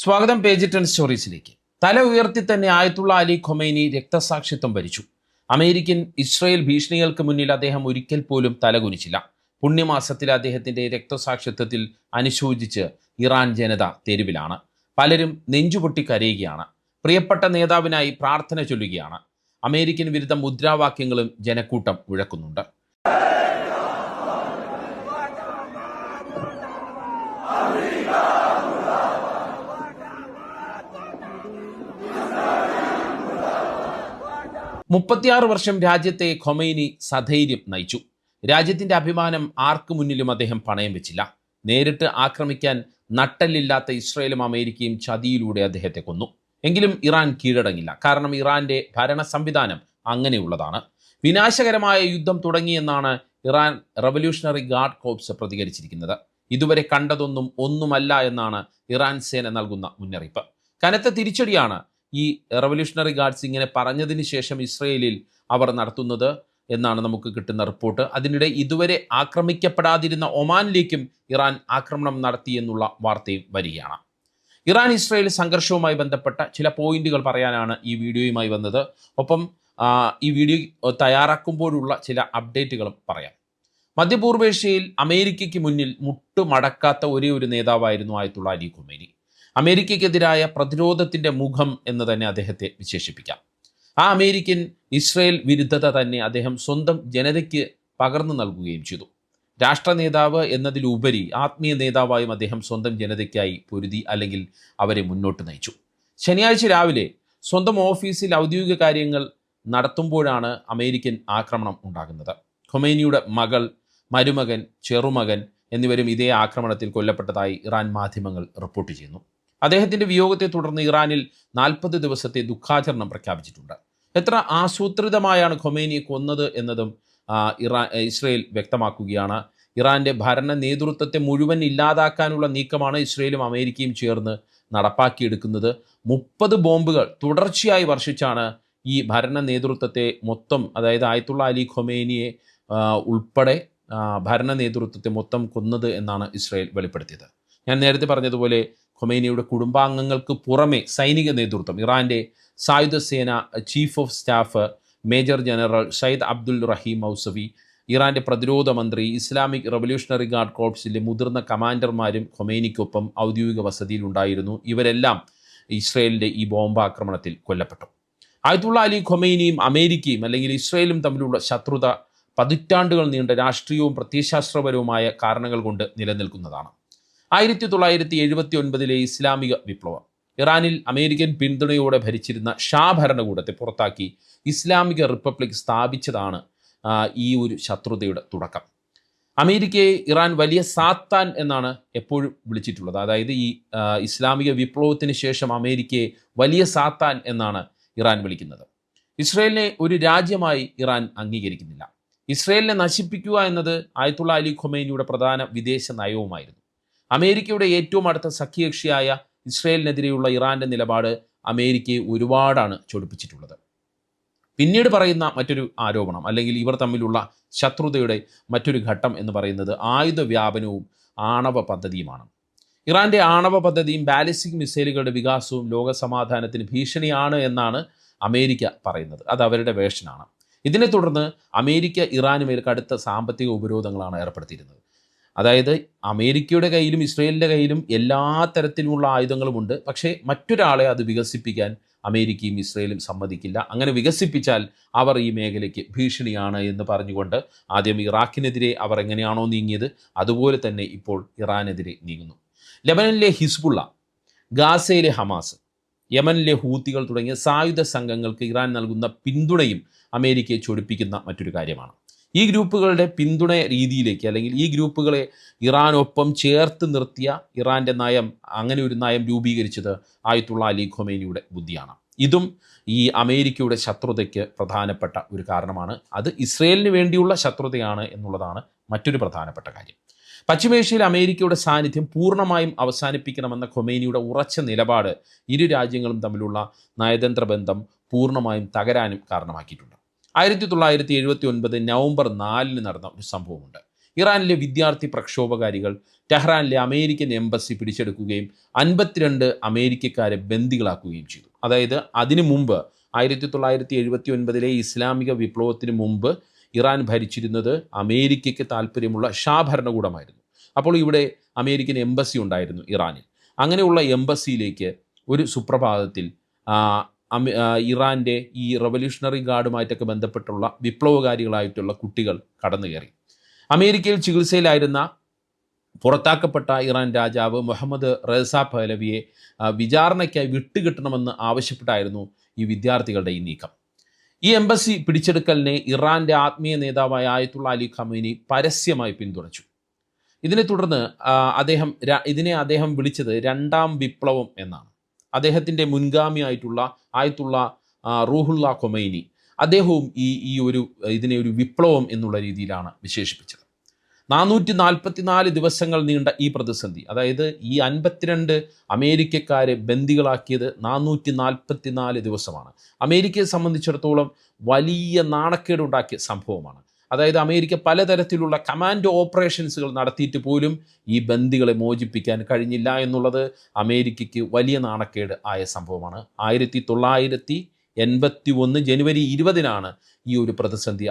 സ്വാഗതം പേജ് 10 സ്റ്റോറീസിലേക്ക്. തല ഉയർത്തി തന്നെ ആയത്തുള്ള അലി ഖൊമൈനി രക്തസാക്ഷിത്വം വരിച്ചു. അമേരിക്കൻ ഇസ്രയേൽ ഭീഷണികൾക്ക് മുന്നിൽ അദ്ദേഹം ഒരിക്കൽ പോലും തലകുനിച്ചില്ല. പുണ്യമാസത്തിലെ അദ്ദേഹത്തിന്റെ രക്തസാക്ഷിത്വത്തിൽ അനുശോചിച്ച് ഇറാൻ ജനത തെരുവിലാണ്. പലരും നെഞ്ചുപൊട്ടി കരയുകയാണ്. പ്രിയപ്പെട്ട നേതാവിനായി പ്രാർത്ഥന ചൊല്ലുകയാണ്. അമേരിക്കൻ വിരുദ്ധ മുദ്രാവാക്യങ്ങളും ജനക്കൂട്ടം മുഴക്കുന്നുണ്ട്. മുപ്പത്തിയാറ് വർഷം രാജ്യത്തെ ഖൊമൈനി സധൈര്യം നയിച്ചു. രാജ്യത്തിന്റെ അഭിമാനം ആർക്കു മുന്നിലും അദ്ദേഹം പണയം വെച്ചില്ല. നേരിട്ട് ആക്രമിക്കാൻ നട്ടല്ലില്ലാത്ത ഇസ്രയേലും അമേരിക്കയും ചതിയിലൂടെ അദ്ദേഹത്തെ കൊന്നു. എങ്കിലും ഇറാൻ കീഴടങ്ങില്ല. കാരണം ഇറാന്റെ ഭരണ സംവിധാനം അങ്ങനെയുള്ളതാണ്. വിനാശകരമായ യുദ്ധം തുടങ്ങിയെന്നാണ് ഇറാൻ റവല്യൂഷണറി ഗാർഡ് കോർപ്സ് പ്രതികരിച്ചിരിക്കുന്നത്. ഇതുവരെ കണ്ടതൊന്നും ഒന്നുമല്ല എന്നാണ് ഇറാൻ സേന നൽകുന്ന മുന്നറിയിപ്പ്. കനത്ത തിരിച്ചടിയാണ് ഈ റവല്യൂഷണറി ഗാർഡ്സ് ഇങ്ങനെ പറഞ്ഞതിന് ശേഷം ഇസ്രയേലിൽ അവർ നടത്തുന്നത് എന്നാണ് നമുക്ക് കിട്ടുന്ന റിപ്പോർട്ട്. അതിനിടെ ഇതുവരെ ആക്രമിക്കപ്പെടാതിരുന്ന ഒമാനിലേക്കും ഇറാൻ ആക്രമണം നടത്തി എന്നുള്ള വാർത്തയും വരികയാണ്. ഇറാൻ ഇസ്രയേൽ സംഘർഷവുമായി ബന്ധപ്പെട്ട ചില പോയിന്റുകൾ പറയാനാണ് ഈ വീഡിയോയുമായി വന്നത്. ഒപ്പം ഈ വീഡിയോ തയ്യാറാക്കുമ്പോഴുള്ള ചില അപ്ഡേറ്റുകളും പറയാം. മധ്യപൂർവേഷ്യയിൽ അമേരിക്കയ്ക്ക് മുന്നിൽ മുട്ടുമടക്കാത്ത ഒരേ ഒരു നേതാവായിരുന്നു ആയത്തുള്ള അലി ഖൊമൈനി. അമേരിക്കയ്ക്കെതിരായ പ്രതിരോധത്തിൻ്റെ മുഖം എന്ന് തന്നെ അദ്ദേഹത്തെ വിശേഷിപ്പിക്കാം. ആ അമേരിക്കൻ ഇസ്രയേൽ വിരുദ്ധത തന്നെ അദ്ദേഹം സ്വന്തം ജനതയ്ക്ക് പകർന്നു നൽകുകയും ചെയ്തു. രാഷ്ട്ര നേതാവ് എന്നതിലുപരി ആത്മീയ നേതാവായും അദ്ദേഹം സ്വന്തം ജനതയ്ക്കായി പൊരുതി, അല്ലെങ്കിൽ അവരെ മുന്നോട്ട് നയിച്ചു. ശനിയാഴ്ച രാവിലെ സ്വന്തം ഓഫീസിൽ ഔദ്യോഗിക കാര്യങ്ങൾ നടത്തുമ്പോഴാണ് അമേരിക്കൻ ആക്രമണം ഉണ്ടാകുന്നത്. ഖൊമൈനിയുടെ മകൾ, മരുമകൻ, ചെറുമകൻ എന്നിവരും ഇതേ ആക്രമണത്തിൽ കൊല്ലപ്പെട്ടതായി ഇറാൻ മാധ്യമങ്ങൾ റിപ്പോർട്ട് ചെയ്യുന്നു. അദ്ദേഹത്തിൻ്റെ വിയോഗത്തെ തുടർന്ന് ഇറാനിൽ 40 ദിവസത്തെ ദുഃഖാചരണം പ്രഖ്യാപിച്ചിട്ടുണ്ട്. എത്ര ആസൂത്രിതമായാണ് ഖൊമൈനിയെ കൊന്നത് എന്നതും ഇസ്രയേൽ വ്യക്തമാക്കുകയാണ്. ഇറാന്റെ ഭരണ നേതൃത്വത്തെ മുഴുവൻ ഇല്ലാതാക്കാനുള്ള നീക്കമാണ് ഇസ്രയേലും അമേരിക്കയും ചേർന്ന് നടപ്പാക്കിയെടുക്കുന്നത്. 30 ബോംബുകൾ തുടർച്ചയായി വർഷിച്ചാണ് ഈ ഭരണ നേതൃത്വത്തെ മൊത്തം, അതായത് ആയത്തുള്ള അലി ഖൊമൈനിയെ ഉൾപ്പെടെ ഭരണ നേതൃത്വത്തെ മൊത്തം കൊന്നത് എന്നാണ് ഇസ്രയേൽ വെളിപ്പെടുത്തിയത്. ഞാൻ നേരത്തെ പറഞ്ഞതുപോലെ ഖൊമൈനിയുടെ കുടുംബാംഗങ്ങൾക്ക് പുറമെ സൈനിക നേതൃത്വം, ഇറാന്റെ സായുധ സേന chief of staff major general Sayyid Abdul Rahim Mousavi, ഇറാന്റെ പ്രതിരോധ മന്ത്രി, ഇസ്ലാമിക് റവല്യൂഷണറി ഗാർഡ് കോർപ്സിലെ മുതിർന്ന കമാൻഡർമാരും ഖൊമൈനിക്കൊപ്പം ഔദ്യോഗിക വസതിയിലുണ്ടായിരുന്നു. ഇവരെല്ലാം ഇസ്രയേലിൻ്റെ ഈ ബോംബാക്രമണത്തിൽ കൊല്ലപ്പെട്ടു. ആയത്തുള്ള അലി ഖൊമൈനിയും അമേരിക്കയും അല്ലെങ്കിൽ ഇസ്രയേലും തമ്മിലുള്ള ശത്രുത പതിറ്റാണ്ടുകൾ നീണ്ട രാഷ്ട്രീയവും പ്രത്യയശാസ്ത്രപരവുമായ കാരണങ്ങൾ കൊണ്ട് നിലനിൽക്കുന്നതാണ്. 1979 ഇസ്ലാമിക വിപ്ലവം ഇറാനിൽ അമേരിക്കൻ പിന്തുണയോടെ ഭരിച്ചിരുന്ന ഷാ ഭരണകൂടത്തെ പുറത്താക്കി ഇസ്ലാമിക റിപ്പബ്ലിക് സ്ഥാപിച്ചതാണ് ഈ ഒരു ശത്രുതയുടെ തുടക്കം. അമേരിക്കയെ ഇറാൻ വലിയ സാത്താൻ എന്നാണ് എപ്പോഴും വിളിച്ചിട്ടുള്ളത്. അതായത് ഈ ഇസ്ലാമിക വിപ്ലവത്തിന് ശേഷം അമേരിക്കയെ വലിയ സാത്താൻ എന്നാണ് ഇറാൻ വിളിക്കുന്നത്. ഇസ്രയേലിനെ ഒരു രാജ്യമായി ഇറാൻ അംഗീകരിക്കുന്നില്ല. ഇസ്രയേലിനെ നശിപ്പിക്കുക എന്നത് ആയത്തുള്ള അലി ഖൊമൈനിയുടെ പ്രധാന വിദേശ നയവുമായിരുന്നു. അമേരിക്കയുടെ ഏറ്റവും അടുത്ത സഖ്യകക്ഷിയായ ഇസ്രയേലിനെതിരെയുള്ള ഇറാന്റെ നിലപാട് അമേരിക്കയെ ഒരുപാടാണ് ചൊടിപ്പിച്ചിട്ടുള്ളത്. പിന്നീട് പറയുന്ന മറ്റൊരു ആരോപണം, അല്ലെങ്കിൽ ഇവർ തമ്മിലുള്ള ശത്രുതയുടെ മറ്റൊരു ഘട്ടം എന്ന് പറയുന്നത് ആയുധ വ്യാപനവും ആണവ പദ്ധതിയുമാണ്. ഇറാന്റെ ആണവ പദ്ധതിയും ബാലിസ്റ്റിക് മിസൈലുകളുടെ വികാസവും ലോക സമാധാനത്തിന് ഭീഷണിയാണ് എന്നാണ് അമേരിക്ക പറയുന്നത്. അത് അവരുടെ വേർഷനാണ്. ഇതിനെ തുടർന്ന് അമേരിക്ക ഇറാനുമേൽ കടുത്ത സാമ്പത്തിക ഉപരോധങ്ങളാണ് ഏർപ്പെടുത്തിയിരുന്നത്. അതായത് അമേരിക്കയുടെ കയ്യിലും ഇസ്രയേലിൻ്റെ കയ്യിലും എല്ലാ തരത്തിലുമുള്ള ആയുധങ്ങളുമുണ്ട്. പക്ഷേ മറ്റൊരാളെ അത് വികസിപ്പിക്കാൻ അമേരിക്കയും ഇസ്രയേലും സമ്മതിക്കില്ല. അങ്ങനെ വികസിപ്പിച്ചാൽ അവർ ഈ മേഖലയ്ക്ക് ഭീഷണിയാണ് എന്ന് പറഞ്ഞുകൊണ്ട് ആദ്യം ഇറാഖിനെതിരെ അവർ എങ്ങനെയാണോ നീങ്ങിയത് അതുപോലെ തന്നെ ഇപ്പോൾ ഇറാനെതിരെ നീങ്ങുന്നു. ലെബനനിലെ ഹിസ്ബുള്ള, ഗാസയിലെ ഹമാസ്, യമനിലെ ഹൂത്തികൾ തുടങ്ങിയ സായുധ സംഘങ്ങൾക്ക് ഇറാൻ നൽകുന്ന പിന്തുണയും അമേരിക്കയെ ചൊടിപ്പിക്കുന്ന മറ്റൊരു കാര്യമാണ്. ഈ ഗ്രൂപ്പുകളുടെ പിന്തുണ രീതിയിലേക്ക്, അല്ലെങ്കിൽ ഈ ഗ്രൂപ്പുകളെ ഇറാനൊപ്പം ചേർത്ത് നിർത്തിയ ഇറാൻ്റെ നയം, അങ്ങനെ ഒരു നയം രൂപീകരിച്ചത് ആയത്തുള്ള അലി ഖൊമൈനിയുടെ ബുദ്ധിയാണ്. ഇതും ഈ അമേരിക്കയുടെ ശത്രുതയ്ക്ക് പ്രധാനപ്പെട്ട ഒരു കാരണമാണ്. അത് ഇസ്രയേലിന് വേണ്ടിയുള്ള ശത്രുതയാണ് എന്നുള്ളതാണ് മറ്റൊരു പ്രധാനപ്പെട്ട കാര്യം. പശ്ചിമേഷ്യയിൽ അമേരിക്കയുടെ സാന്നിധ്യം പൂർണ്ണമായും അവസാനിപ്പിക്കണമെന്ന ഖൊമൈനിയുടെ ഉറച്ച നിലപാട് ഇരു രാജ്യങ്ങളും തമ്മിലുള്ള നയതന്ത്ര ബന്ധം പൂർണ്ണമായും തകരാനും കാരണമാക്കിയിട്ടുണ്ട്. 1979 നവംബർ 4 നടന്ന ഒരു സംഭവമുണ്ട്. ഇറാനിലെ വിദ്യാർത്ഥി പ്രക്ഷോഭകാരികൾ ടെഹ്റാനിലെ അമേരിക്കൻ എംബസി പിടിച്ചെടുക്കുകയും 52 അമേരിക്കക്കാരെ ബന്ദികളാക്കുകയും ചെയ്തു. അതായത് അതിനു മുമ്പ് 1979 ഇസ്ലാമിക വിപ്ലവത്തിന് മുമ്പ് ഇറാൻ ഭരിച്ചിരുന്നത് അമേരിക്കയ്ക്ക് താല്പര്യമുള്ള ഷാ ഭരണകൂടമായിരുന്നു. അപ്പോൾ ഇവിടെ അമേരിക്കൻ എംബസി ഉണ്ടായിരുന്നു ഇറാനിൽ. അങ്ങനെയുള്ള എംബസിയിലേക്ക് ഒരു സുപ്രഭാതത്തിൽ ഇറാൻ്റെ ഈ റവല്യൂഷണറി ഗാർഡുമായിട്ടൊക്കെ ബന്ധപ്പെട്ടുള്ള വിപ്ലവകാരികളായിട്ടുള്ള കുട്ടികൾ കടന്നു കയറി. അമേരിക്കയിൽ ചികിത്സയിലായിരുന്ന പുറത്താക്കപ്പെട്ട ഇറാൻ രാജാവ് മുഹമ്മദ് റസ പഹലവിയെ വിചാരണയ്ക്കായി വിട്ടുകിട്ടണമെന്ന് ആവശ്യപ്പെട്ടായിരുന്നു ഈ വിദ്യാർത്ഥികളുടെ ഈ നീക്കം. ഈ എംബസി പിടിച്ചെടുക്കലിനെ ഇറാൻ്റെ ആത്മീയ നേതാവായ ആയത്തുള്ള അലി ഖമീനി പരസ്യമായി പിന്തുണച്ചു. ഇതിനെ തുടർന്ന് അദ്ദേഹം വിളിച്ചത് രണ്ടാം വിപ്ലവം എന്നാണ്. അദ്ദേഹത്തിൻ്റെ മുൻഗാമിയായിട്ടുള്ള ആയത്തുള്ള റൂഹുല്ല ഖൊമൈനി അദ്ദേഹവും ഇതിനെ ഒരു വിപ്ലവം എന്നുള്ള രീതിയിലാണ് വിശേഷിപ്പിച്ചത്. 444 ദിവസങ്ങൾ നീണ്ട ഈ പ്രതിസന്ധി, അതായത് ഈ 52 അമേരിക്കക്കാരെ ബന്ദികളാക്കിയത് 444 ദിവസമാണ്. അമേരിക്കയെ സംബന്ധിച്ചിടത്തോളം വലിയ നാണക്കേടുണ്ടാക്കിയ സംഭവമാണ്. അതായത് അമേരിക്ക പലതരത്തിലുള്ള കമാൻഡോ ഓപ്പറേഷൻസുകൾ നടത്തിയിട്ട് പോലും ഈ ബന്ദികളെ മോചിപ്പിക്കാൻ കഴിഞ്ഞില്ല എന്നുള്ളത് അമേരിക്കയ്ക്ക് വലിയ നാണക്കേട് ആയ സംഭവമാണ്. 1981 ജനുവരി 20 ഈ ഒരു പ്രതിസന്ധി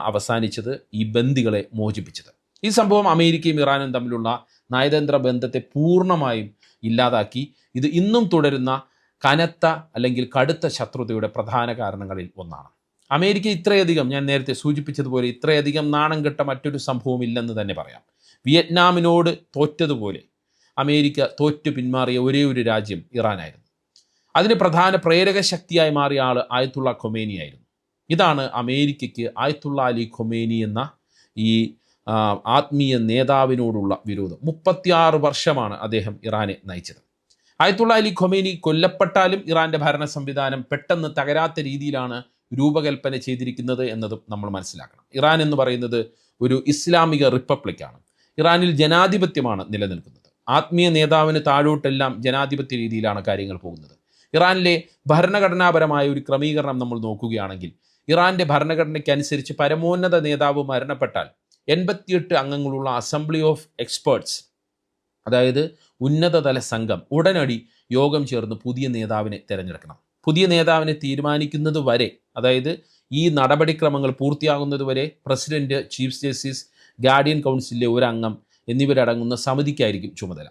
അവസാനിച്ചത് ഈ ബന്ദികളെ മോചിപ്പിച്ചത്. ഈ സംഭവം അമേരിക്കയും ഇറാനും തമ്മിലുള്ള നയതന്ത്ര ബന്ധത്തെ പൂർണ്ണമായും ഇല്ലാതാക്കി. ഇത് ഇന്നും തുടരുന്ന കടുത്ത ശത്രുതയുടെ പ്രധാന കാരണങ്ങളിൽ ഒന്നാണ്. അമേരിക്ക ഇത്രയധികം, ഞാൻ നേരത്തെ സൂചിപ്പിച്ചതുപോലെ, ഇത്രയധികം നാണം കെട്ട മറ്റൊരു സംഭവം ഇല്ലെന്ന് തന്നെ പറയാം. വിയറ്റ്നാമിനോട് തോറ്റതുപോലെ അമേരിക്ക തോറ്റു പിന്മാറിയ ഒരേ ഒരു രാജ്യം ഇറാനായിരുന്നു. അതിന് പ്രധാന പ്രേരക ശക്തിയായി മാറിയ ആൾ ആയത്തുള്ള ഖൊമേനി ആയിരുന്നു. ഇതാണ് അമേരിക്കയ്ക്ക് ആയത്തുള്ള അലി ഖൊമേനി എന്ന ഈ ആത്മീയ നേതാവിനോടുള്ള വിരോധം. 36 വർഷമാണ് അദ്ദേഹം ഇറാനെ നയിച്ചത്. ആയത്തുള്ള അലി ഖൊമേനി കൊല്ലപ്പെട്ടാലും ഇറാൻ്റെ ഭരണ സംവിധാനം പെട്ടെന്ന് തകരാത്ത രീതിയിലാണ് രൂപകൽപ്പന ചെയ്തിരിക്കുന്നത് എന്നതും നമ്മൾ മനസ്സിലാക്കണം. ഇറാൻ എന്ന് പറയുന്നത് ഒരു ഇസ്ലാമിക റിപ്പബ്ലിക്കാണ്. ഇറാനിൽ ജനാധിപത്യമാണ് നിലനിൽക്കുന്നത്. ആത്മീയ നേതാവിന് താഴോട്ടെല്ലാം ജനാധിപത്യ രീതിയിലാണ് കാര്യങ്ങൾ പോകുന്നത്. ഇറാനിലെ ഭരണഘടനാപരമായ ഒരു ക്രമീകരണം നമ്മൾ നോക്കുകയാണെങ്കിൽ ഇറാൻ്റെ ഭരണഘടനയ്ക്കനുസരിച്ച് പരമോന്നത നേതാവ് മരണപ്പെട്ടാൽ 88 അംഗങ്ങളുള്ള അസംബ്ലി ഓഫ് എക്സ്പേർട്സ്, അതായത് ഉന്നതതല സംഘം, ഉടനടി യോഗം ചേർന്ന് പുതിയ നേതാവിനെ തിരഞ്ഞെടുക്കണം. പുതിയ നേതാവിനെ തീരുമാനിക്കുന്നത് വരെ, അതായത് ഈ നടപടിക്രമങ്ങൾ പൂർത്തിയാകുന്നത് വരെ പ്രസിഡന്റ്, ചീഫ് ജസ്റ്റിസ്, ഗാർഡിയൻ കൗൺസിലിലെ ഒരു അംഗം എന്നിവരടങ്ങുന്ന സമിതിക്കായിരിക്കും ചുമതല.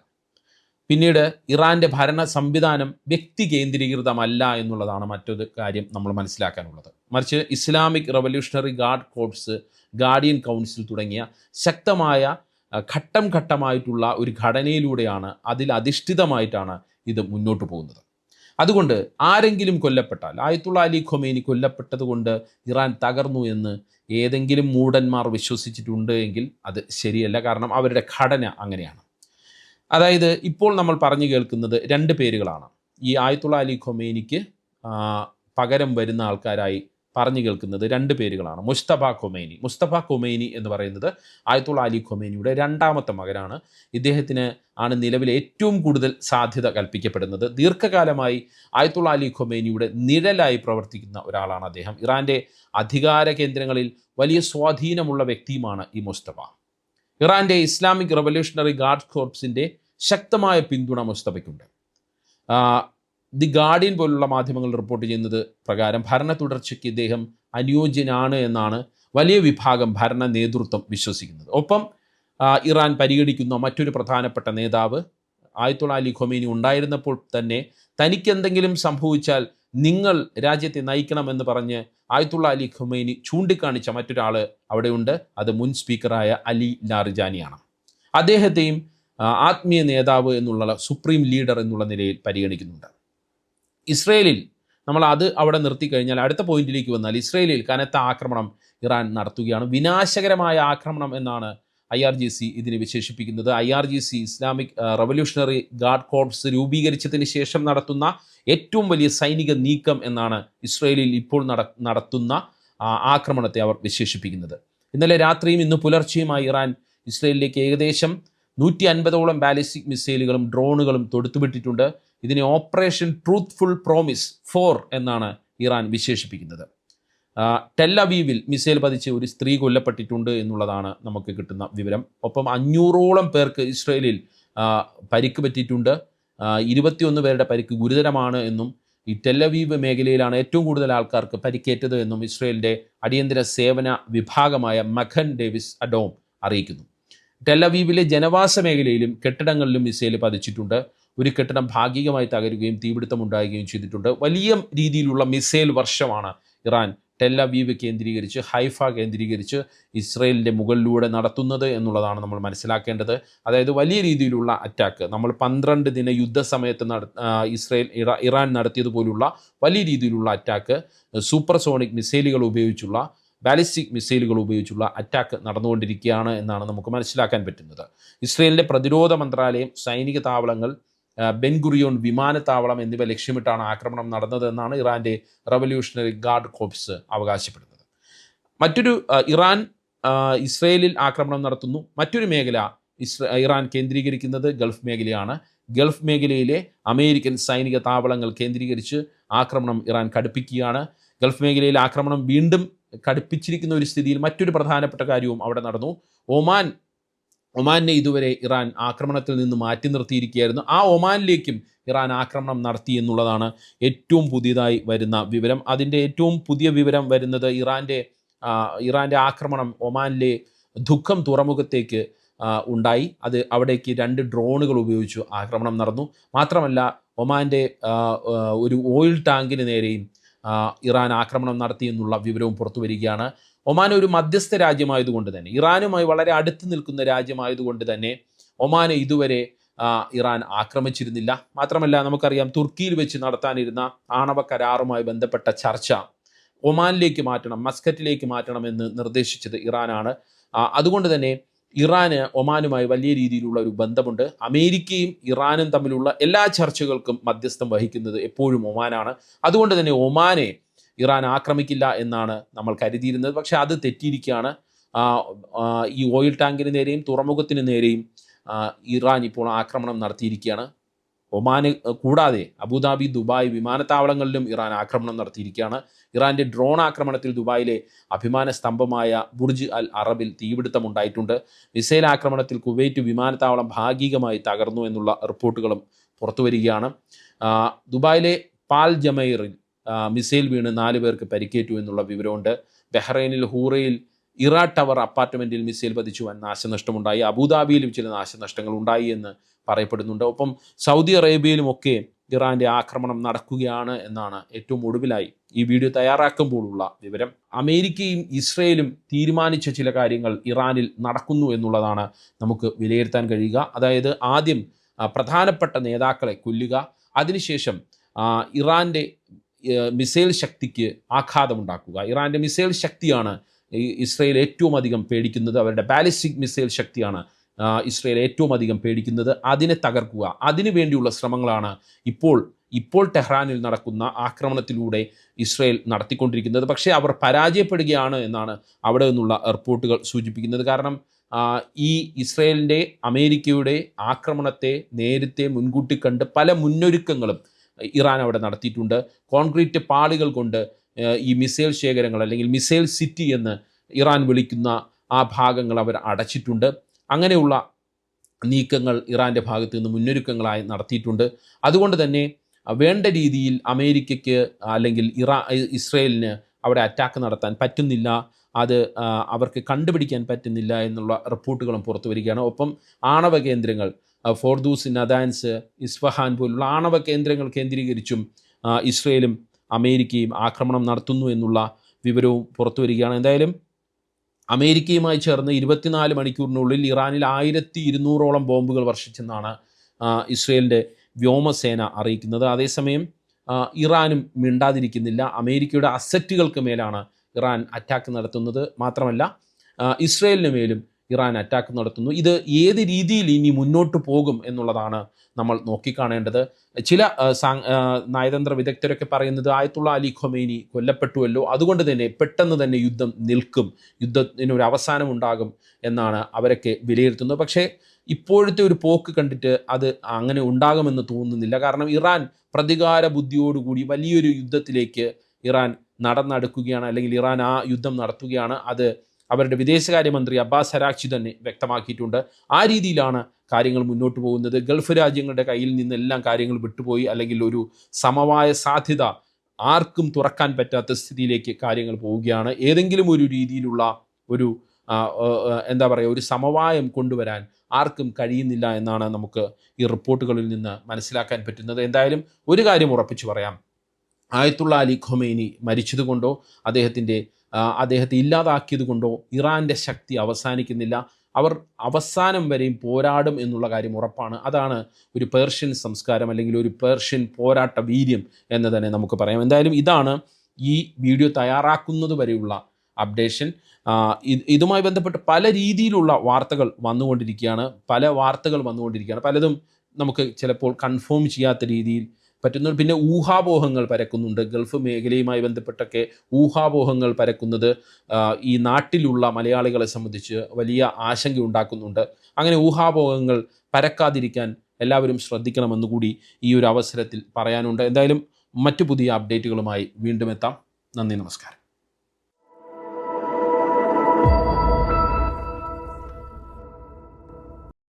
പിന്നീട് ഇറാൻ്റെ ഭരണ സംവിധാനം വ്യക്തി കേന്ദ്രീകൃതമല്ല എന്നുള്ളതാണ് മറ്റൊരു കാര്യം നമ്മൾ മനസ്സിലാക്കാനുള്ളത്. മറിച്ച് Islamic revolutionary guard corps, guardian council തുടങ്ങിയ ശക്തമായ ഘട്ടം ഘട്ടമായിട്ടുള്ള ഒരു ഘടനയിലൂടെയാണ്, അതിലധിഷ്ഠിതമായിട്ടാണ് ഇത് മുന്നോട്ട് പോകുന്നത്. അതുകൊണ്ട് ആരെങ്കിലും കൊല്ലപ്പെട്ടാൽ, ആയത്തുള്ള അലി ഖൊമേനി കൊല്ലപ്പെട്ടത് കൊണ്ട് ഇറാൻ തകർന്നു എന്ന് ഏതെങ്കിലും മൂഢന്മാർ വിശ്വസിച്ചിട്ടുണ്ട് എങ്കിൽ അത് ശരിയല്ല. കാരണം അവരുടെ ഘടന അങ്ങനെയാണ്. അതായത് ഇപ്പോൾ നമ്മൾ പറഞ്ഞു കേൾക്കുന്നത് 2 പേരുകളാണ്. ഈ ആയത്തുള്ള അലി ഖൊമേനിക്ക് പകരം വരുന്ന ആൾക്കാരായി പറഞ്ഞു കേൾക്കുന്നത് 2 പേരുകളാണ്. മുസ്തഫ ഖൊമേനി എന്ന് പറയുന്നത് ആയത്തുള്ള അലി ഖൊമേനിയുടെ 2ാമത്തെ മകനാണ്. ഇദ്ദേഹത്തിന് ആണ് നിലവിൽ ഏറ്റവും കൂടുതൽ സാധ്യത കൽപ്പിക്കപ്പെടുന്നത്. ദീർഘകാലമായി ആയത്തുള്ള അലി ഖൊമേനിയുടെ നിഴലായി പ്രവർത്തിക്കുന്ന ഒരാളാണ് അദ്ദേഹം. ഇറാൻ്റെ അധികാര കേന്ദ്രങ്ങളിൽ വലിയ സ്വാധീനമുള്ള വ്യക്തിയുമാണ് ഈ മുസ്തഫ. ഇറാൻ്റെ ഇസ്ലാമിക് റവല്യൂഷണറി ഗാർഡ് കോർപ്സിൻ്റെ ശക്തമായ പിന്തുണ മുസ്തഫയ്ക്കുണ്ട്. ദി ഗാർഡിയൻ പോലുള്ള മാധ്യമങ്ങൾ റിപ്പോർട്ട് ചെയ്യുന്നത് പ്രകാരം ഭരണ തുടർച്ചയ്ക്ക് ഇദ്ദേഹം അനുയോജ്യനാണ് എന്നാണ് വലിയ വിഭാഗം ഭരണ നേതൃത്വം വിശ്വസിക്കുന്നത്. ഒപ്പം ഇറാൻ പരിഗണിക്കുന്ന മറ്റൊരു പ്രധാനപ്പെട്ട നേതാവ്, ആയത്തുള്ള അലി ഖൊമേനി ഉണ്ടായിരുന്നപ്പോൾ തന്നെ തനിക്കെന്തെങ്കിലും സംഭവിച്ചാൽ നിങ്ങൾ രാജ്യത്തെ നയിക്കണമെന്ന് പറഞ്ഞ് ആയത്തുള്ള അലി ഖൊമേനി ചൂണ്ടിക്കാണിച്ച മറ്റൊരാൾ അവിടെയുണ്ട്. അത് മുൻ സ്പീക്കറായ അലി ലാറിജാനിയാണ്. അദ്ദേഹത്തെയും ആത്മീയ നേതാവ് എന്നുള്ള സുപ്രീം ലീഡർ എന്നുള്ള നിലയിൽ പരിഗണിക്കുന്നുണ്ട്. ഇസ്രയേലിൽ നമ്മൾ അവിടെ നിർത്തിക്കഴിഞ്ഞാൽ അടുത്ത പോയിന്റിലേക്ക് വന്നാൽ, ഇസ്രയേലിൽ കനത്ത ആക്രമണം ഇറാൻ നടത്തുകയാണ്. വിനാശകരമായ ആക്രമണം എന്നാണ് IRGC ഇതിനെ വിശേഷിപ്പിക്കുന്നത്. IRGC Islamic revolutionary guard corps രൂപീകരിച്ചതിന് ശേഷം നടത്തുന്ന ഏറ്റവും വലിയ സൈനിക നീക്കം എന്നാണ് ഇസ്രയേലിൽ ഇപ്പോൾ നടത്തുന്ന ആക്രമണത്തെ അവർ വിശേഷിപ്പിക്കുന്നത്. ഇന്നലെ രാത്രിയും ഇന്ന് പുലർച്ചെയുമായി ഇറാൻ ഇസ്രയേലിലേക്ക് ഏകദേശം 150ഓളം ബാലിസ്റ്റിക് മിസൈലുകളും ഡ്രോണുകളും തൊടുത്തുവിട്ടിട്ടുണ്ട്. ഇതിനെ ഓപ്പറേഷൻ ട്രൂത്ത്ഫുൾ പ്രോമിസ് 4 എന്നാണ് ഇറാൻ വിശേഷിപ്പിക്കുന്നത്. ടെല്ലവീവിൽ മിസൈൽ പതിച്ച് ഒരു സ്ത്രീ കൊല്ലപ്പെട്ടിട്ടുണ്ട് എന്നുള്ളതാണ് നമുക്ക് കിട്ടുന്ന വിവരം. ഒപ്പം 500ഓളം പേർക്ക് ഇസ്രയേലിൽ പരിക്ക് പറ്റിയിട്ടുണ്ട്. 21 പേരുടെ പരിക്ക് ഗുരുതരമാണ് എന്നും ഈ ടെല്ലവീവ് മേഖലയിലാണ് ഏറ്റവും കൂടുതൽ ആൾക്കാർക്ക് പരിക്കേറ്റത് എന്നും ഇസ്രയേലിൻ്റെ അടിയന്തര സേവന വിഭാഗമായ മഖൻ ഡേവിസ് അഡോം അറിയിക്കുന്നു. ടെല്ലവീവിലെ ജനവാസ മേഖലയിലും കെട്ടിടങ്ങളിലും മിസൈൽ പതിച്ചിട്ടുണ്ട്. ഒരു കെട്ടിടം ഭാഗികമായി തകരുകയും തീപിടുത്തമുണ്ടാകുകയും ചെയ്തിട്ടുണ്ട്. വലിയ രീതിയിലുള്ള മിസൈൽ വർഷമാണ് ഇറാൻ ടെല്ലവീവ് കേന്ദ്രീകരിച്ച്, ഹൈഫ കേന്ദ്രീകരിച്ച് ഇസ്രയേലിൻ്റെ മുകളിലൂടെ നടത്തുന്നത് എന്നുള്ളതാണ് നമ്മൾ മനസ്സിലാക്കേണ്ടത്. അതായത് വലിയ രീതിയിലുള്ള അറ്റാക്ക് നമ്മൾ 12 ദിന യുദ്ധസമയത്ത് ഇറാൻ നടത്തിയതുപോലുള്ള വലിയ രീതിയിലുള്ള അറ്റാക്ക്, സൂപ്പർസോണിക് മിസൈലുകൾ ഉപയോഗിച്ചുള്ള, ബാലിസ്റ്റിക് മിസൈലുകൾ ഉപയോഗിച്ചുള്ള അറ്റാക്ക് നടന്നുകൊണ്ടിരിക്കുകയാണ് എന്നാണ് നമുക്ക് മനസ്സിലാക്കാൻ പറ്റുന്നത്. ഇസ്രയേലിൻ്റെ പ്രതിരോധ മന്ത്രാലയം സൈനിക താവളങ്ങൾ, ബെൻഗുറിയോൺ വിമാനത്താവളം എന്നിവ ലക്ഷ്യമിട്ടാണ് ആക്രമണം നടന്നതെന്നാണ് ഇറാൻ്റെ റവല്യൂഷണറി ഗാർഡ് കോർപ്സ് അവകാശപ്പെടുന്നത്. ഇറാൻ ഇസ്രയേലിൽ ആക്രമണം നടത്തുന്നു. മറ്റൊരു മേഖല ഇറാൻ കേന്ദ്രീകരിക്കുന്നത് ഗൾഫ് മേഖലയാണ്. ഗൾഫ് മേഖലയിലെ അമേരിക്കൻ സൈനിക താവളങ്ങൾ കേന്ദ്രീകരിച്ച് ആക്രമണം ഇറാൻ കടുപ്പിക്കുകയാണ്. ഗൾഫ് മേഖലയിൽ ആക്രമണം വീണ്ടും കടുപ്പിച്ചിരിക്കുന്ന ഒരു സ്ഥിതിയിൽ മറ്റൊരു പ്രധാനപ്പെട്ട കാര്യവും അവിടെ നടന്നു. ഒമാനെ ഇതുവരെ ഇറാൻ ആക്രമണത്തിൽ നിന്ന് മാറ്റി നിർത്തിയിരിക്കുകയായിരുന്നു. ആ ഒമാനിലേക്കും ഇറാൻ ആക്രമണം നടത്തി എന്നുള്ളതാണ് ഏറ്റവും പുതിയതായി വരുന്ന വിവരം. അതിൻ്റെ ഏറ്റവും പുതിയ വിവരം വരുന്നത് ഇറാൻ്റെ ആക്രമണം ഒമാനിലെ ദുഃഖം തുറമുഖത്തേക്ക് ഉണ്ടായി. അവിടേക്ക് 2 ഡ്രോണുകൾ ഉപയോഗിച്ചു ആക്രമണം നടന്നു. മാത്രമല്ല ഒമാൻ്റെ ഒരു ഓയിൽ ടാങ്കിന് നേരെയും ഇറാൻ ആക്രമണം നടത്തി എന്നുള്ള വിവരവും പുറത്തു വരികയാണ്. ഒമാൻ ഒരു മധ്യസ്ഥ രാജ്യമായതുകൊണ്ട് തന്നെ, ഇറാനുമായി വളരെ അടുത്ത് നിൽക്കുന്ന രാജ്യമായതുകൊണ്ട് തന്നെ ഒമാനെ ഇതുവരെ ഇറാൻ ആക്രമിച്ചിരുന്നില്ല. മാത്രമല്ല നമുക്കറിയാം, തുർക്കിയിൽ വെച്ച് നടത്താനിരുന്ന ആണവ കരാറുമായി ബന്ധപ്പെട്ട ചർച്ച ഒമാനിലേക്ക് മാറ്റണം, മസ്കറ്റിലേക്ക് മാറ്റണമെന്ന് നിർദ്ദേശിച്ചത് ഇറാനാണ്. അതുകൊണ്ട് തന്നെ ഇറാന് ഒമാനുമായി വലിയ രീതിയിലുള്ള ഒരു ബന്ധമുണ്ട്. അമേരിക്കയും ഇറാനും തമ്മിലുള്ള എല്ലാ ചർച്ചകൾക്കും മധ്യസ്ഥം വഹിക്കുന്നത് എപ്പോഴും ഒമാനാണ്. അതുകൊണ്ട് തന്നെ ഒമാനെ ഇറാൻ ആക്രമിക്കില്ല എന്നാണ് നമ്മൾ കരുതിയിരുന്നത്. പക്ഷേ അത് തെറ്റിയിരിക്കുകയാണ്. ഈ ഓയിൽ ടാങ്കിന് നേരെയും തുറമുഖത്തിന് നേരെയും ഇറാൻ ഇപ്പോൾ ആക്രമണം നടത്തിയിരിക്കുകയാണ്. ഒമാന് കൂടാതെ അബുദാബി, ദുബായ് വിമാനത്താവളങ്ങളിലും ഇറാൻ ആക്രമണം നടത്തിയിരിക്കുകയാണ്. ഇറാൻ്റെ ഡ്രോൺ ആക്രമണത്തിൽ ദുബായിലെ അഭിമാന സ്തംഭമായ ബുർജ് അൽ അറബിൽ തീപിടുത്തമുണ്ടായിട്ടുണ്ട്. മിസൈൽ ആക്രമണത്തിൽ കുവൈറ്റ് വിമാനത്താവളം ഭാഗികമായി തകർന്നു എന്നുള്ള റിപ്പോർട്ടുകളും പുറത്തു വരികയാണ്. ദുബായിലെ പാൽ ജമൈറിൽ മിസൈൽ വീണ് 4 പേർക്ക് പരിക്കേറ്റു എന്നുള്ള വിവരമുണ്ട്. ബഹ്റൈനിൽ ഹൂറയിൽ ഇറ ടവർ അപ്പാർട്ട്മെൻറ്റിൽ മിസൈൽ പതിച്ചു വൻ നാശനഷ്ടമുണ്ടായി. അബുദാബിയിലും ചില നാശനഷ്ടങ്ങൾ ഉണ്ടായി എന്ന് പറയപ്പെടുന്നുണ്ട്. ഒപ്പം സൗദി അറേബ്യയിലുമൊക്കെ ഇറാൻ്റെ ആക്രമണം നടക്കുകയാണ് എന്നാണ് ഏറ്റവും ഒടുവിലായി ഈ വീഡിയോ തയ്യാറാക്കുമ്പോഴുള്ള വിവരം. അമേരിക്കയും ഇസ്രയേലും തീരുമാനിച്ച ചില കാര്യങ്ങൾ ഇറാനിൽ നടക്കുന്നു എന്നുള്ളതാണ് നമുക്ക് വിലയിരുത്താൻ കഴിയുക. അതായത് ആദ്യം പ്രധാനപ്പെട്ട നേതാക്കളെ കൊല്ലുക, അതിനുശേഷം ഇറാൻ്റെ മിസൈൽ ശക്തിക്ക് ആഘാതമുണ്ടാക്കുക. ഇറാൻ്റെ മിസൈൽ ശക്തിയാണ് ഇസ്രയേൽ ഏറ്റവും അധികം പേടിക്കുന്നത്. അവരുടെ ബാലിസ്റ്റിക് മിസൈൽ ശക്തിയാണ് ഇസ്രയേൽ ഏറ്റവും അധികം പേടിക്കുന്നത്. അതിനെ തകർക്കുക, അതിനു വേണ്ടിയുള്ള ശ്രമങ്ങളാണ് ഇപ്പോൾ ടെഹ്റാനിൽ നടക്കുന്ന ആക്രമണത്തിലൂടെ ഇസ്രയേൽ നടത്തിക്കൊണ്ടിരിക്കുന്നത്. പക്ഷേ അവർ പരാജയപ്പെടുകയാണ് എന്നാണ് അവിടെ നിന്നുള്ള റിപ്പോർട്ടുകൾ സൂചിപ്പിക്കുന്നത്. കാരണം ഈ ഇസ്രയേലിൻ്റെ അമേരിക്കയുടെ ആക്രമണത്തെ നേരത്തെ മുൻകൂട്ടി കണ്ട് പല മുന്നൊരുക്കങ്ങളും ഇറാൻ അവിടെ നടത്തിയിട്ടുണ്ട്. കോൺക്രീറ്റ് പാളികൾ കൊണ്ട് ഈ മിസൈൽ ശേഖരങ്ങൾ, അല്ലെങ്കിൽ മിസൈൽ സിറ്റി എന്ന് ഇറാൻ വിളിക്കുന്ന ആ ഭാഗങ്ങൾ അവർ അടച്ചിട്ടുണ്ട്. അങ്ങനെയുള്ള നീക്കങ്ങൾ ഇറാൻ്റെ ഭാഗത്ത് നിന്ന് മുന്നൊരുക്കങ്ങളായി നടത്തിയിട്ടുണ്ട്. അതുകൊണ്ട് തന്നെ വേണ്ട രീതിയിൽ അമേരിക്കയ്ക്ക് അല്ലെങ്കിൽ ഇസ്രയേലിന് അവിടെ അറ്റാക്ക് നടത്താൻ പറ്റുന്നില്ല, അത് അവർക്ക് കണ്ടുപിടിക്കാൻ പറ്റുന്നില്ല എന്നുള്ള റിപ്പോർട്ടുകളും പുറത്തു വരികയാണ്. ഒപ്പം ആണവ കേന്ദ്രങ്ങൾ, ഫോർദൂസ്, നദാൻസ്, ഇസ്ഫഹാൻ പോലുള്ള ആണവ കേന്ദ്രങ്ങൾ കേന്ദ്രീകരിച്ചും ഇസ്രയേലും അമേരിക്കയും ആക്രമണം നടത്തുന്നു എന്നുള്ള വിവരവും പുറത്തു വരികയാണ്. എന്തായാലും അമേരിക്കയുമായി ചേർന്ന് 24 മണിക്കൂറിനുള്ളിൽ ഇറാനിൽ 1200ഓളം ബോംബുകൾ വർഷിച്ചെന്നാണ് ഇസ്രയേലിൻ്റെ വ്യോമസേന അറിയിക്കുന്നത്. അതേസമയം ഇറാനും മിണ്ടാതിരിക്കുന്നില്ല. അമേരിക്കയുടെ അസറ്റുകൾക്ക് മേലാണ് ഇറാൻ അറ്റാക്ക് നടത്തുന്നത്. മാത്രമല്ല ഇസ്രയേലിന് മേലും ഇറാൻ അറ്റാക്ക് നടത്തുന്നു. ഇത് ഏത് രീതിയിൽ ഇനി മുന്നോട്ട് പോകും എന്നുള്ളതാണ് നമ്മൾ നോക്കിക്കാണേണ്ടത്. ചില നയതന്ത്ര വിദഗ്ധരൊക്കെ പറയുന്നത് ആയത്തുള്ള അലി ഖൊമൈനി കൊല്ലപ്പെട്ടുവല്ലോ, അതുകൊണ്ട് തന്നെ പെട്ടെന്ന് തന്നെ യുദ്ധം നിൽക്കും, യുദ്ധത്തിനൊരു അവസാനം ഉണ്ടാകും എന്നാണ് അവരൊക്കെ വിലയിരുത്തുന്നത്. പക്ഷേ ഇപ്പോഴത്തെ ഒരു പോക്ക് കണ്ടിട്ട് അത് അങ്ങനെ ഉണ്ടാകുമെന്ന് തോന്നുന്നില്ല. കാരണം ഇറാൻ പ്രതികാര ബുദ്ധിയോടുകൂടി വലിയൊരു യുദ്ധത്തിലേക്ക് ഇറാൻ നടന്നെടുക്കുകയാണ്, അല്ലെങ്കിൽ ഇറാൻ ആ യുദ്ധം നടത്തുകയാണ്. അത് അവരുടെ വിദേശകാര്യമന്ത്രി അബ്ബാസ് അരാക്ചി തന്നെ വ്യക്തമാക്കിയിട്ടുണ്ട്. ആ രീതിയിലാണ് കാര്യങ്ങൾ മുന്നോട്ട് പോകുന്നത്. ഗൾഫ് രാജ്യങ്ങളുടെ കയ്യിൽ നിന്നെല്ലാം കാര്യങ്ങൾ വിട്ടുപോയി, അല്ലെങ്കിൽ ഒരു സമവായ സാധ്യത ആർക്കും തുറക്കാൻ പറ്റാത്ത സ്ഥിതിയിലേക്ക് കാര്യങ്ങൾ പോവുകയാണ്. ഏതെങ്കിലും ഒരു രീതിയിലുള്ള ഒരു എന്താ പറയുക, ഒരു സമവായം കൊണ്ടുവരാൻ ആർക്കും കഴിയുന്നില്ല എന്നാണ് നമുക്ക് ഈ റിപ്പോർട്ടുകളിൽ നിന്ന് മനസ്സിലാക്കാൻ പറ്റുന്നത്. എന്തായാലും ഒരു കാര്യം ഉറപ്പിച്ചു പറയാം, ആയത്തുള്ള അലി ഖൊമൈനി മരിച്ചതുകൊണ്ടോ അദ്ദേഹത്തെ ഇല്ലാതാക്കിയത് കൊണ്ടോ ഇറാൻ്റെ ശക്തി അവസാനിക്കുന്നില്ല. അവർ അവസാനം വരെയും പോരാടും എന്നുള്ള കാര്യം ഉറപ്പാണ്. അതാണ് ഒരു പേർഷ്യൻ സംസ്കാരം, അല്ലെങ്കിൽ ഒരു പേർഷ്യൻ പോരാട്ട വീര്യം എന്ന് തന്നെ നമുക്ക് പറയാം. എന്തായാലും ഇതാണ് ഈ വീഡിയോ തയ്യാറാക്കുന്നത് വരെയുള്ള അപ്ഡേഷൻ. ഇതുമായി ബന്ധപ്പെട്ട് പല രീതിയിലുള്ള വാർത്തകൾ വന്നുകൊണ്ടിരിക്കുകയാണ്, പലതും നമുക്ക് ചിലപ്പോൾ കൺഫേം ചെയ്യാത്ത രീതിയിൽ പറ്റുന്നു. പിന്നെ ഊഹാപോഹങ്ങൾ പരക്കുന്നുണ്ട്. ഗൾഫ് മേഖലയുമായി ബന്ധപ്പെട്ടൊക്കെ ഊഹാപോഹങ്ങൾ പരക്കുന്നത് ഈ നാട്ടിലുള്ള മലയാളികളെ സംബന്ധിച്ച് വലിയ ആശങ്ക ഉണ്ടാക്കുന്നുണ്ട്. അങ്ങനെ ഊഹാപോഹങ്ങൾ പരക്കാതിരിക്കാൻ എല്ലാവരും ശ്രദ്ധിക്കണമെന്നുകൂടി ഈ ഒരു അവസരത്തിൽ പറയാനുണ്ട്. എന്തായാലും മറ്റു പുതിയ അപ്ഡേറ്റുകളുമായി വീണ്ടും എത്താം. നന്ദി, നമസ്കാരം.